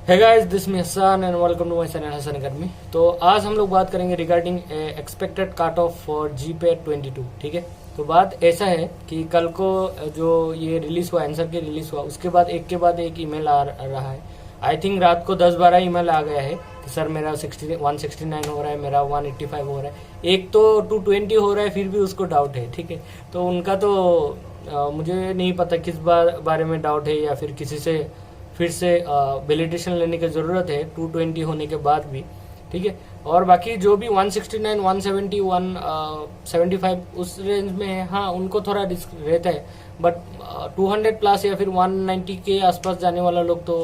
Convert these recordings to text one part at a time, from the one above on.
है guys, this me Hasan and welcome to my channel Hasan academy. तो आज हम लोग बात करेंगे regarding expected cut off for GPAT 22। ठीक है, तो बात ऐसा है कि कल को जो ये रिलीज हुआ, आंसर के रिलीज हुआ, उसके बाद एक ईमेल आ रहा है। आई थिंक रात को 10-12 ईमेल आ गया है कि सर मेरा 169 हो रहा है, मेरा 185 हो रहा है, एक तो 220 हो रहा है, फिर भी उसको डाउट है। ठीक है, तो उनका तो मुझे नहीं पता किस बारे में डाउट है, या फिर किसी से फिर से वैलिडेशन लेने की ज़रूरत है 220 होने के बाद भी। ठीक है, और बाकी जो भी 169, 170, 175 उस रेंज में है, हाँ उनको थोड़ा रिस्क रहता है। बट 200 प्लस या फिर 190 के आसपास जाने वाला लोग तो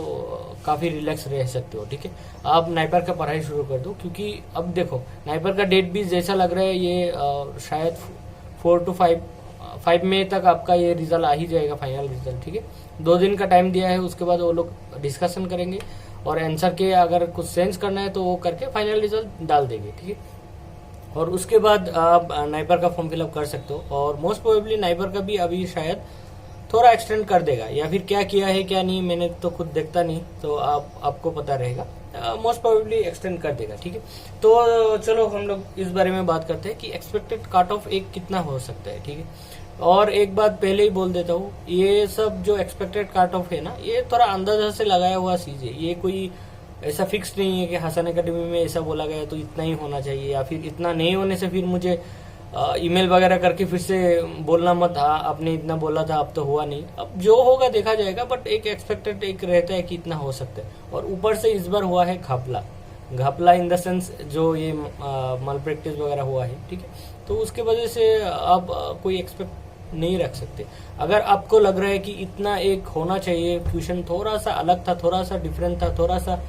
काफ़ी रिलैक्स रह सकते हो। ठीक है, आप नाइपर का पढ़ाई शुरू कर दो, क्योंकि अब देखो नाइपर का डेट भी जैसा लग रहा है ये शायद 4 to 5 मई तक आपका ये रिजल्ट आ ही जाएगा, फाइनल रिजल्ट। ठीक है, 2 दिन का टाइम दिया है, उसके बाद वो लोग डिस्कशन करेंगे और आंसर के अगर कुछ चेंज करना है तो वो करके फाइनल रिजल्ट डाल देंगे। ठीक है, और उसके बाद आप नाइपर का फॉर्म फिलअप कर सकते हो, और मोस्ट प्रोबेबली नाइपर का भी अभी शायद थोड़ा एक्सटेंड कर देगा, या फिर क्या किया है क्या नहीं मैंने तो खुद देखता नहीं, तो आपको पता रहेगा। मोस्ट प्रोबेबली एक्सटेंड कर देगा। ठीक है, तो चलो हम लोग इस बारे में बात करते हैं कि एक्सपेक्टेड कट ऑफ एक कितना हो सकता है। ठीक है, और एक बात पहले ही बोल देता हूँ, ये सब जो एक्सपेक्टेड कट ऑफ है ना, ये थोड़ा अंदाजा से लगाया हुआ चीज है। ये कोई ऐसा फिक्स नहीं है कि हसन अकेडमी में ऐसा बोला गया तो इतना ही होना चाहिए, या फिर इतना नहीं होने से फिर मुझे ईमेल वगैरह करके फिर से बोलना मत, हाँ आपने इतना बोला था अब तो हुआ नहीं। अब जो होगा देखा जाएगा, बट एक एक्सपेक्टेड एक रहता है कि इतना हो सकता है। और ऊपर से इस बार हुआ है घपला इन द सेंस जो ये माल प्रैक्टिस वगैरह हुआ है। ठीक है, तो उसके वजह से आप कोई एक्सपेक्ट नहीं रख सकते। अगर आपको लग रहा है कि इतना एक होना चाहिए, क्वेश्चन थोड़ा सा अलग था, थोड़ा सा डिफरेंट था, थोड़ा सा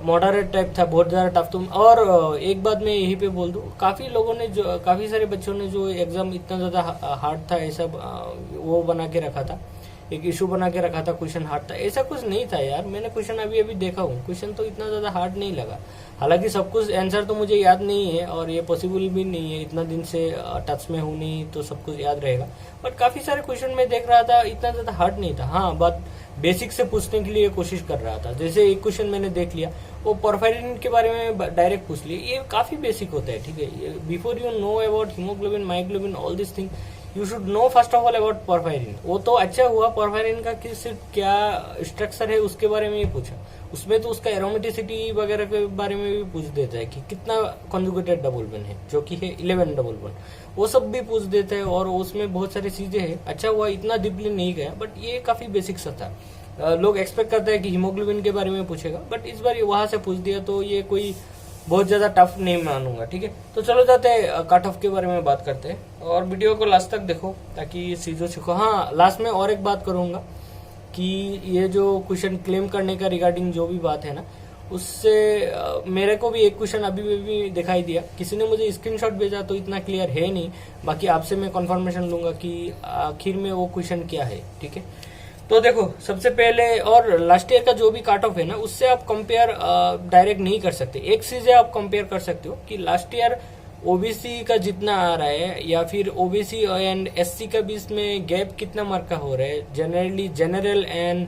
मॉडरेट टाइप था, बहुत ज़्यादा टफ, तुम और एक बात मैं यहीं पे बोल दूं, काफ़ी सारे बच्चों ने जो एग्ज़ाम इतना ज़्यादा हार्ड था, ऐसा वो बना के रखा था, एक इशू बना के रखा था, क्वेश्चन हार्ड था। ऐसा कुछ नहीं था यार, मैंने क्वेश्चन अभी देखा हूँ, क्वेश्चन तो इतना ज़्यादा हार्ड नहीं लगा। हालांकि सब कुछ आंसर तो मुझे याद नहीं है, और ये पॉसिबल भी नहीं है, इतना दिन से टच में हूँ नहीं तो सब कुछ याद रहेगा। बट काफ़ी सारे क्वेश्चन मैं देख रहा था, इतना ज़्यादा हार्ड नहीं था। हाँ, बात बेसिक से पूछने के लिए कोशिश कर रहा था। जैसे एक क्वेश्चन मैंने देख लिया, वो परफेरिन के बारे में डायरेक्ट पूछ लिया, ये काफ़ी बेसिक होता है। ठीक है, before you know about haemoglobin, myoglobin, all this thing, you should know first of all about porphyrin. वो तो अच्छा हुआ परफेरिन का कि सिर्फ क्या स्ट्रक्चर है उसके बारे में ही पूछा, उसमें तो उसका एरोमेटिसिटी वगैरह के बारे में भी पूछ देता है कि कितना कॉन्जुगेटेड डबल बॉन्ड है, जो कि है 11 डबल बॉन्ड, वो सब भी पूछ देता है, और उसमें बहुत सारी चीजें हैं। अच्छा हुआ इतना डीपली नहीं गया, बट ये काफी बेसिक सा था। लोग एक्सपेक्ट करते हैं कि हीमोग्लोबिन के बारे में पूछेगा, बट इस बार वहां से पूछ दिया, तो ये कोई बहुत ज्यादा टफ नहीं मानूंगा। ठीक है, तो चलो जाते हैं कट ऑफ के बारे में बात करते हैं, और वीडियो को लास्ट तक देखो ताकि चीजों सीखो। हाँ, लास्ट में और एक बात करूंगा कि ये जो क्वेश्चन क्लेम करने का रिगार्डिंग जो भी बात है ना, उससे मेरे को भी एक क्वेश्चन अभी भी दिखाई दिया, किसी ने मुझे स्क्रीनशॉट भेजा, तो इतना क्लियर है नहीं, बाकी आपसे मैं कंफर्मेशन लूंगा कि आखिर में वो क्वेश्चन क्या है। ठीक है, तो देखो सबसे पहले, और लास्ट ईयर का जो भी कट ऑफ है ना, उससे आप कंपेयर डायरेक्ट नहीं कर सकते। एक चीज आप कंपेयर कर सकते हो कि लास्ट ईयर ओबीसी का जितना आ रहा है, या फिर ओबीसी एंड एससी के बीच में गैप कितना मार्क का हो रहा है, जनरल एंड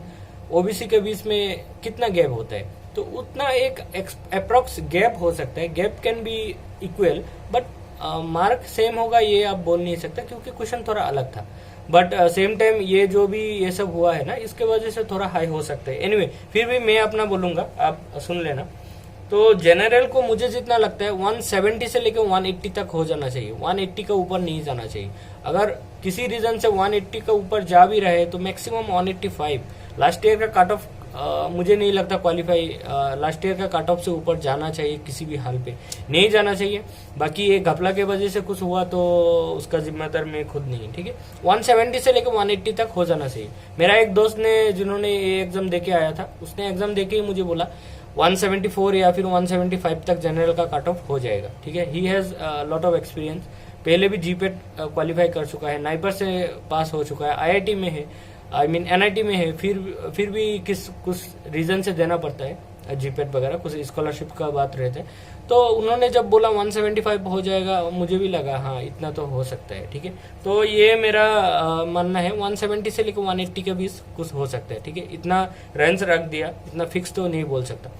ओबीसी के बीच में कितना गैप होता है, तो उतना एक अप्रोक्स गैप हो सकता है। Gap can be equal, but mark same होगा ये आप बोल नहीं सकते, क्योंकि क्वेश्चन थोड़ा अलग था। बट सेम टाइम ये जो भी ये सब हुआ है ना, इसके वजह से थोड़ा हाई हो सकता है। एनीवे, फिर भी मैं अपना बोलूंगा, आप सुन लेना। तो जनरल को मुझे जितना लगता है 170 से लेकर 180 तक हो जाना चाहिए, 180 का ऊपर नहीं जाना चाहिए। अगर किसी रीजन से 180 का ऊपर जा भी रहे तो मैक्सिमम 185। लास्ट ईयर का कट ऑफ मुझे नहीं लगता क्वालिफाई लास्ट ईयर का कट ऑफ से ऊपर जाना चाहिए, किसी भी हाल पे नहीं जाना चाहिए। बाकी ये घपला के वजह से कुछ हुआ तो उसका जिम्मेदार मैं खुद नहीं। ठीक है, 170 से लेकर 180 तक हो जाना चाहिए। मेरा एक दोस्त ने, जिन्होंने ये एग्जाम देके आया था, उसने एग्जाम देके ही मुझे बोला 174 या फिर 175 तक जनरल का कट ऑफ हो जाएगा। ठीक है, he has lot of experience, पहले भी जीपेट क्वालिफाई कर चुका है, नाइपर से पास हो चुका है, आईआईटी में है, एनआईटी में है, फिर भी कुछ रीजन से देना पड़ता है। जीपेट वगैरह कुछ स्कॉलरशिप का बात रहे थे, तो उन्होंने जब बोला 175 हो जाएगा, मुझे भी लगा हाँ इतना तो हो सकता है, ठीक है। तो ये मेरा मानना है 170 से लेकर 180 के बीच कुछ हो सकता है, ठीक है। इतना रेंज रख दिया, इतना फिक्स तो नहीं बोल सकता।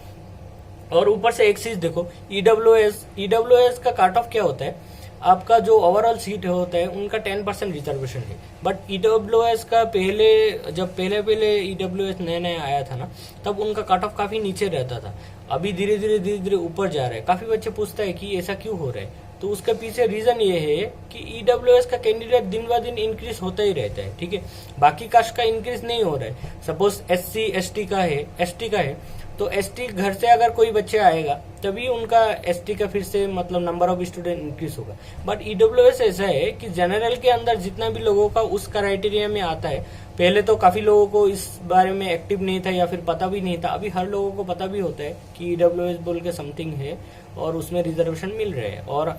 और ऊपर से एक चीज देखो, ईडब्ल्यूएस का काट ऑफ क्या होता है, आपका जो ओवरऑल सीट होता है उनका 10% रिजर्वेशन है। बट ईडब्ल्यूएस का जब पहले ईडब्ल्यूएस नया आया था ना, तब उनका कट ऑफ काफी नीचे रहता था। अभी धीरे धीरे ऊपर जा रहा है। काफी बच्चे पूछते हैं कि ऐसा क्यों हो रहा है, तो उसके पीछे रीजन ये है कि ईडब्ल्यूएस का कैंडिडेट दिन ब दिन इंक्रीज होता ही रहता है, ठीक है। बाकी कास्ट का इंक्रीज नहीं हो रहा है। सपोज एससी एसटी का है, तो एसटी घर से अगर कोई बच्चे आएगा तभी उनका एसटी का फिर से मतलब नंबर ऑफ स्टूडेंट इंक्रीज होगा। बट ईडब्ल्यूएस ऐसा है कि जनरल के अंदर जितना भी लोगों का उस क्राइटेरिया में आता है, पहले तो काफी लोगों को इस बारे में एक्टिव नहीं था या फिर पता भी नहीं था, अभी हर लोगों को पता भी होता है कि ईडब्ल्यूएस बोल के समथिंग है और उसमें रिजर्वेशन मिल रहे हैं। और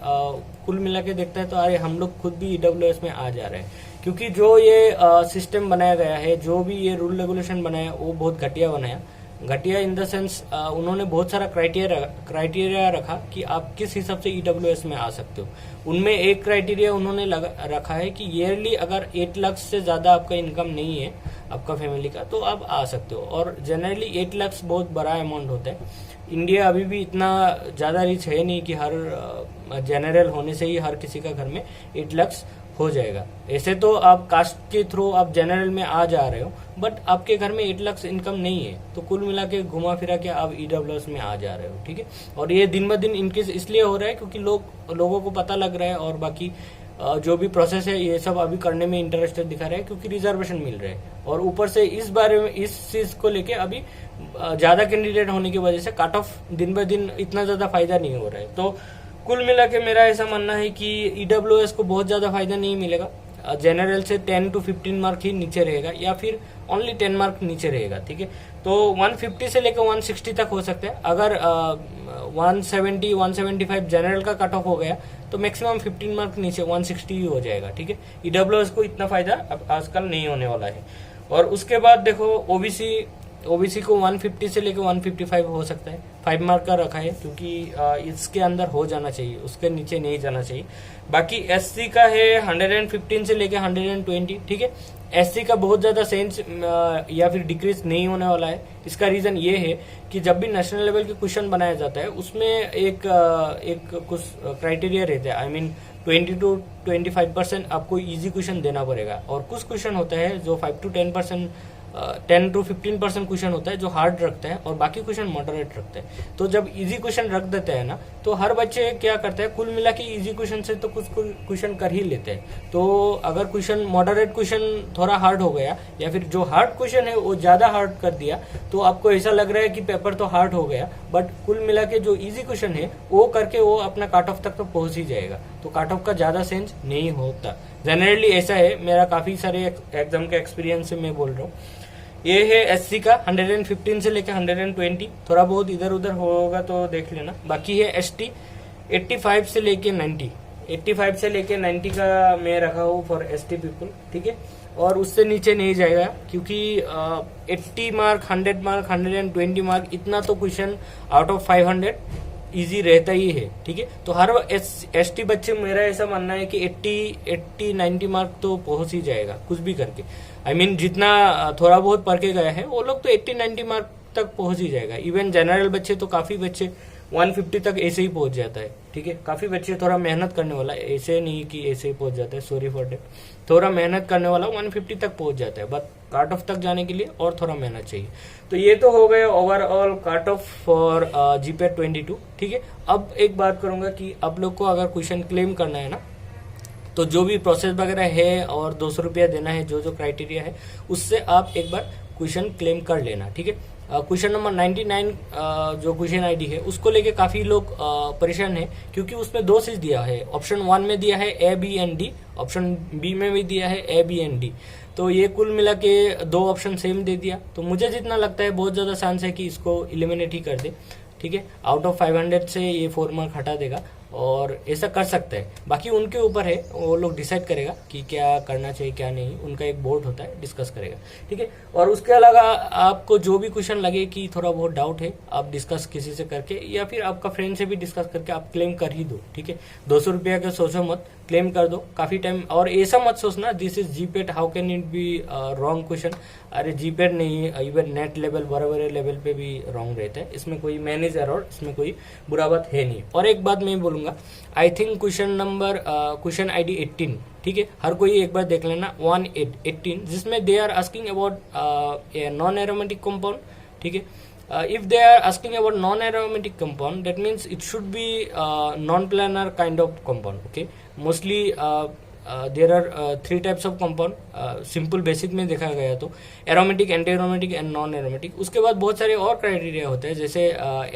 कुल मिला के देखता है तो अरे हम लोग खुद भी ईडब्ल्यूएस में आ जा रहे हैं, क्योंकि जो ये सिस्टम बनाया गया है, जो भी ये रूल रेगुलेशन बनाया वो बहुत घटिया इन द सेंस उन्होंने बहुत सारा क्राइटेरिया रखा कि आप किस हिसाब से ईडब्ल्यूएस में आ सकते हो। उनमें एक क्राइटेरिया उन्होंने रखा है कि ईयरली अगर 8 लाख से ज्यादा आपका इनकम नहीं है आपका फैमिली का, तो आप आ सकते हो। और जनरली 8 लाख बहुत बड़ा अमाउंट होता है। इंडिया अभी भी इतना ज्यादा रिच है नहीं कि हर जनरल होने से ही हर किसी का घर में 8 लाख हो जाएगा। ऐसे तो आप कास्ट के थ्रू आप जनरल में आ जा रहे हो, बट आपके घर में 8 लाख इनकम नहीं है, तो कुल मिला के घुमा फिरा के आप ईडब्ल्यूएस में आ जा रहे हो, ठीक है। और ये दिन ब दिन इंक्रीज इसलिए हो रहा है क्योंकि लोगों को पता लग रहा है, और बाकी जो भी प्रोसेस है ये सब अभी करने में इंटरेस्टेड दिखा रहे हैं क्योंकि रिजर्वेशन मिल रहे हैं। और ऊपर से इस बारे में इस चीज को लेके अभी ज्यादा कैंडिडेट होने की वजह से कट ऑफ दिन ब दिन इतना ज्यादा फायदा नहीं हो रहा है। तो कुल मिला के मेरा ऐसा मानना है कि ईडब्ल्यूएस को बहुत ज्यादा फायदा नहीं मिलेगा। जनरल से 10 to 15 मार्क ही नीचे रहेगा या फिर ओनली 10 मार्क नीचे रहेगा, ठीक है। तो 150 से लेकर 160 तक हो सकता है। अगर 170 175 जनरल का कट ऑफ हो गया तो मैक्सिमम 15 मार्क नीचे 160 ही हो जाएगा, ठीक है। ईडब्ल्यूएस को इतना फायदा अब आजकल नहीं होने वाला है। और उसके बाद देखो ओबीसी को 150 से लेकर 155 हो सकता है, 5 मार्क का रखा है क्योंकि इसके अंदर हो जाना चाहिए, उसके नीचे नहीं जाना चाहिए। बाकी एससी का है 115 से लेकर 120, ठीक है। एससी का बहुत ज्यादा सेंस या फिर डिक्रीज नहीं होने वाला है। इसका रीजन ये है कि जब भी नेशनल लेवल के क्वेश्चन बनाया जाता है उसमें एक कुछ क्राइटेरिया रहता है। आई मीन 20 to 25% आपको इजी क्वेश्चन देना पड़ेगा, और कुछ क्वेश्चन होता है जो 5 to 10% 10 to 15% क्वेश्चन होता है जो हार्ड रखता है, और बाकी क्वेश्चन मॉडरेट रखता है। तो जब इजी क्वेश्चन रख देते हैं ना, तो हर बच्चे क्या करते हैं, कुल मिला के इजी क्वेश्चन से तो कुछ क्वेश्चन कर ही लेते हैं। तो अगर क्वेश्चन मॉडरेट क्वेश्चन थोड़ा हार्ड हो गया या फिर जो हार्ड क्वेश्चन है वो ज्यादा हार्ड कर दिया, तो आपको ऐसा लग रहा है कि पेपर तो हार्ड हो गया, बट कुल मिला के जो इजी क्वेश्चन है वो करके वो अपना कट ऑफ तक तो पहुंच ही जाएगा। तो कट ऑफ का ज्यादा सेंस नहीं होता। जनरली ऐसा है, मेरा काफी सारे एग्जाम के एक्सपीरियंस से मैं बोल रहा हूँ। ये है एससी का 115 से लेकर 120, थोड़ा बहुत इधर उधर होगा तो देख लेना। बाकी है एसटी 85 से लेके 90, 85 से लेके 90 का मैं रखा हूँ फॉर एसटी पीपल, ठीक है। और उससे नीचे नहीं जाएगा क्योंकि 80 मार्क 100 मार्क 120 मार्क इतना तो क्वेश्चन आउट ऑफ 500 इजी रहता ही है, ठीक है। तो हर एसटी बच्चे, मेरा ऐसा मानना है कि 80-90 मार्क तो पहुंच ही जाएगा कुछ भी करके। आई मीन जितना थोड़ा बहुत पढ़ के गया है वो लोग तो 80-90 मार्क तक पहुंच ही जाएगा। इवन जनरल बच्चे तो काफी बच्चे 150 तक ऐसे ही पहुंच जाता है, ठीक है। काफी बच्चे थोड़ा मेहनत करने वाला, ऐसे नहीं कि ऐसे ही पहुंच जाता है, सॉरी फॉर डेट, थोड़ा मेहनत करने वाला 150 तक पहुंच जाता है। बट कट ऑफ तक जाने के लिए और थोड़ा मेहनत चाहिए। तो ये तो हो गया overall cut off for GPAT 22, ठीक है। अब एक बात करूंगा कि आप लोग को अगर क्वेश्चन क्लेम करना है ना, तो जो भी प्रोसेस वगैरह है और 200 रुपया देना है, जो क्राइटेरिया है उससे आप एक बार क्वेश्चन क्लेम कर लेना, ठीक है। क्वेश्चन नंबर 99 जो क्वेश्चन आईडी है उसको लेके काफी लोग परेशान है, क्योंकि उसमें 2 चीज दिया है। ऑप्शन 1 में दिया है A B and D, option B में भी दिया है ए बी एंड डी। तो ये कुल मिला के 2 ऑप्शन सेम दे दिया। तो मुझे जितना लगता है बहुत ज्यादा चांस है कि इसको इलिमिनेट ही कर दे, ठीक है। आउट ऑफ 500 से ये 4 मार्क हटा देगा और ऐसा कर सकता है। बाकी उनके ऊपर है, वो लोग डिसाइड करेगा कि क्या करना चाहिए क्या नहीं, उनका एक बोर्ड होता है, डिस्कस करेगा, ठीक है। और उसके अलावा आपको जो भी क्वेश्चन लगे कि थोड़ा बहुत डाउट है, आप डिस्कस किसी से करके या फिर आपका फ्रेंड से भी डिस्कस करके आप क्लेम कर ही दो, ठीक है। 200 रुपया का सोचो मत, क्लेम कर दो काफी टाइम। और ऐसा मत सोचना this is GPAT, how can it be wrong question. अरे जीपेट नहीं, इवन नेट लेवल बड़े बड़े लेवल पे भी रॉन्ग रहता है, इसमें कोई मैनेज एरर, इसमें कोई बुरा बात है नहीं। और एक बात मैं बोलूंगा, आई थिंक क्वेश्चन ID 18, ठीक है, हर कोई एक बार देख लेना 18, जिसमें they are asking about non aromatic compound, ठीक है। If they are asking about non-aromatic compound, that means it should be non-planar kind of compound. Okay, mostly there are 3 types of compound. Simple basic में देखा गया तो aromatic, anti-aromatic and non-aromatic. उसके बाद बहुत सारे और क्राइटेरिया होते हैं, जैसे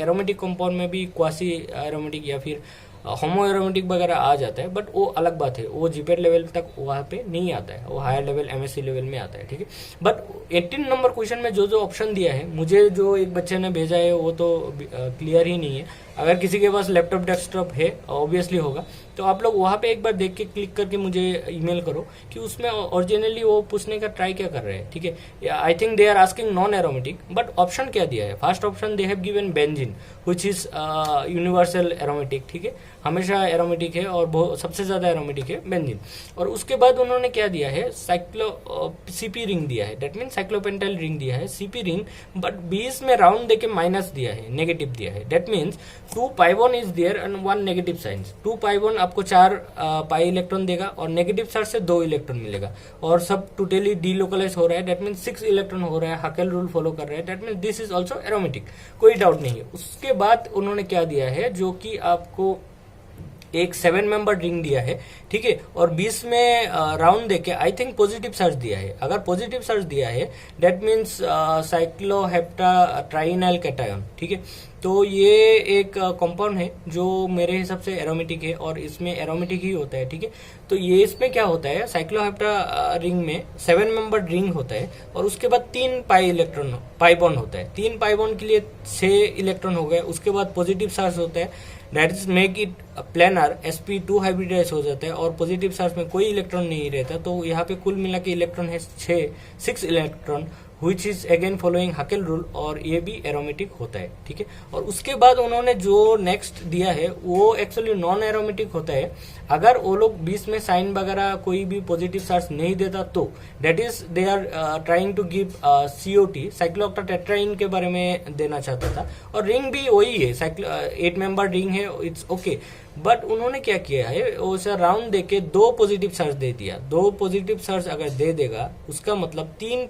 aromatic compound में भी क्वासी aromatic या फिर होमो एरोमेटिक वगैरह आ जाता है, बट वो अलग बात है, वो जीपेट लेवल तक वहाँ पे नहीं आता है, वो हायर लेवल MSc लेवल में आता है, ठीक है। बट 18 नंबर क्वेश्चन में जो जो ऑप्शन दिया है, मुझे जो एक बच्चे ने भेजा है वो तो क्लियर ही नहीं है। अगर किसी के पास लैपटॉप डेस्कटॉप है, ऑब्वियसली होगा, तो आप लोग वहाँ पे एक बार देख के क्लिक करके मुझे ईमेल करो कि उसमें ओरिजिनली वो पूछने का ट्राई क्या कर रहे हैं, ठीक है। I think they are asking non aromatic, but option क्या दिया है, first option they have given benzene which is universal aromatic, ठीक है, हमेशा एरोमेटिक है और सबसे ज्यादा एरोमेटिक है बेंजीन। और उसके बाद उन्होंने क्या दिया है, CP रिंग दिया है, दैट मीन साइक्लोपेंटाइल रिंग दिया है, CP रिंग, बट बीच में राउंड देके माइनस दिया है, नेगेटिव दिया है, that means 2 pi bond is there and 1 negative sign. 2 pi bond आपको 4 पाई इलेक्ट्रॉन देगा और नेगेटिव चार्ज से 2 इलेक्ट्रॉन मिलेगा, और सब टोटली डीलोकलाइज हो रहा है, दैट मीन्स 6 इलेक्ट्रॉन हो रहा है, हाकेल रूल फॉलो कर रहा है, that means this is also aromatic, कोई डाउट नहीं है। उसके बाद उन्होंने क्या दिया है, जो कि आपको एक 7 मेंबर रिंग दिया है, ठीक है, और 20 में राउंड देके आई थिंक पॉजिटिव चार्ज दिया है। अगर पॉजिटिव चार्ज दिया है दैट मीन्स साइक्लोहेप्टा ट्राइनाइल कैटायन, ठीक है। तो ये एक कंपाउंड है जो मेरे हिसाब से एरोमेटिक है और इसमें एरोमेटिक ही होता है, ठीक है। तो ये इसमें क्या होता है, साइक्लोहेप्टा रिंग में 7 मेंबर रिंग होता है और उसके बाद 3 पाई बॉन्ड होता है। 3 पाई बॉन्ड के लिए 6 इलेक्ट्रॉन हो गए, उसके बाद पॉजिटिव चार्ज होता है, that is make it planar, sp2 hybridize हो जाता है और पॉजिटिव चार्ज में कोई इलेक्ट्रॉन नहीं रहता। तो यहाँ पे कुल मिला के इलेक्ट्रॉन है 6 electron, which is again following Huckel rule, और ये भी एरोमेटिक होता है, ठीक है। और उसके बाद उन्होंने जो नेक्स्ट दिया है वो एक्चुअली नॉन एरोमेटिक होता है। अगर वो लोग बीच में साइन वगैरह कोई भी पॉजिटिव चार्ज नहीं देता तो that is they are trying to give COT, cyclooctatetraene के बारे में देना चाहता था, और रिंग भी वही है, 8 मेंबर रिंग है, इट्स ओके। बट उन्होंने क्या किया है, उसे राउंड देके 2 पॉजिटिव चार्ज दे दिया। 2 पॉजिटिव चार्ज अगर दे देगा उसका मतलब 3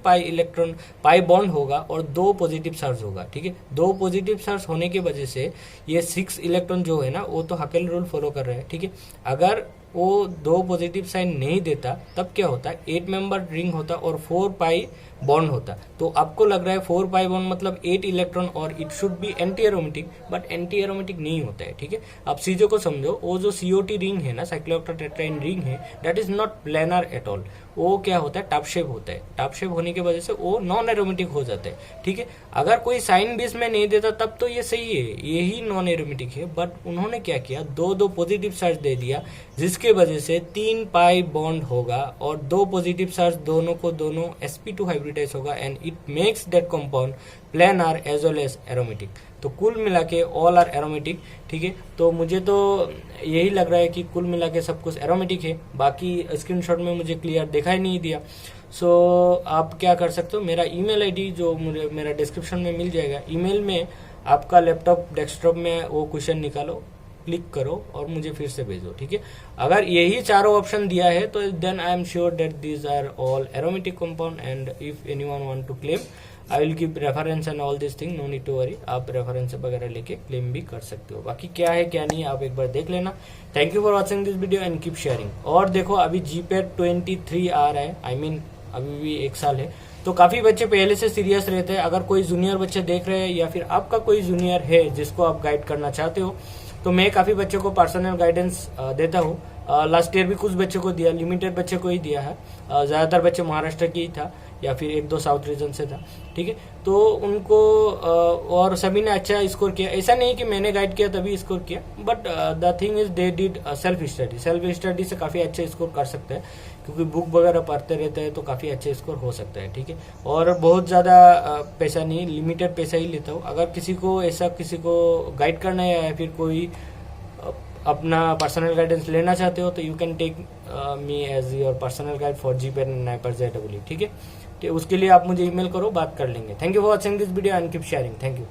पाई बॉन्ड होगा और 2 पॉजिटिव चार्ज होगा, ठीक है। 2 पॉजिटिव चार्ज होने की वजह से ये 6 इलेक्ट्रॉन जो है ना, वो तो हाकेल रूल फॉलो कर रहे हैं, ठीक है। अगर वो 2 पॉजिटिव साइन नहीं देता तब क्या होता है, 8 मेंबर रिंग होता और 4 पाई बॉन्ड होता। तो आपको लग रहा है 4 पाई बॉन्ड मतलब 8 इलेक्ट्रॉन और it should be anti aromatic, but anti aromatic नहीं होता है, ठीक है। आप चीजों को समझो, वो जो COT रिंग है ना, साइक्लोऑक्टाटेट्राइन रिंग है, that is not planar at all. वो क्या होता है, टॉप शेप होता है, टॉप शेप होने की वजह से वो नॉन एरोमेटिक हो जाता है, ठीक है। अगर कोई साइन बीच में नहीं देता तब तो ये सही है, यही नॉन एरोमेटिक है। बट उन्होंने क्या किया, 2 पॉजिटिव चार्ज दे दिया, जिसके वजह से 3 पाई बॉन्ड होगा और 2 पॉजिटिव चार्ज दोनों को दोनों sp2 हाइब्रिडाइज होगा, and it makes that compound planar as well as aromatic. तो कुल मिला के ऑल आर एरोमेटिक, ठीक है। तो मुझे तो यही लग रहा है कि कुल मिला के सब कुछ एरोमेटिक है, बाकी स्क्रीनशॉट में मुझे क्लियर दिखाई नहीं दिया। सो आप क्या कर सकते हो, मेरा ईमेल आईडी जो मेरा डिस्क्रिप्शन में मिल जाएगा, ईमेल में आपका लैपटॉप डेस्कटॉप में वो क्वेश्चन निकालो, क्लिक करो और मुझे फिर से भेजो, ठीक है। अगर यही चारों ऑप्शन दिया है तो then I am sure that these are all aromatic compound, and if anyone want to claim I will give reference and all this thing, no need to worry. आप रेफरेंस वगैरह लेके क्लेम भी कर सकते हो। बाकी क्या है क्या नहीं आप एक बार देख लेना। Thank you for watching this video and keep sharing. और देखो अभी जीपेट 23 आ रहा है, आई मीन अभी भी 1 साल है, तो काफी बच्चे पहले से सीरियस रहते हैं। अगर कोई जूनियर बच्चे देख रहे हैं या फिर आपका कोई जूनियर है जिसको आप गाइड करना चाहते हो, तो मैं काफी बच्चों को पर्सनल गाइडेंस देता हूँ। लास्ट ईयर भी कुछ बच्चों को दिया, लिमिटेड बच्चे को ही दिया है, ज्यादातर बच्चे महाराष्ट्र की ही था। या फिर 1-2 साउथ रीजन से था, ठीक है। तो उनको और सभी ने अच्छा स्कोर किया। ऐसा नहीं कि मैंने गाइड किया तभी स्कोर किया, but the thing is they did self study से काफ़ी अच्छे स्कोर कर सकते हैं, क्योंकि बुक वगैरह पढ़ते रहते हैं तो काफ़ी अच्छे स्कोर हो सकता है, ठीक है। और बहुत ज़्यादा पैसा नहीं, लिमिटेड पैसा ही लेता हूँ। अगर किसी को गाइड करना है या फिर कोई अपना पर्सनल गाइडेंस लेना चाहते हो तो you can take me as your personal guide for GPAT sniper JEE, ठीक है। तो उसके लिए आप मुझे ईमेल करो, बात कर लेंगे। Thank you for watching this video and keep sharing. Thank you.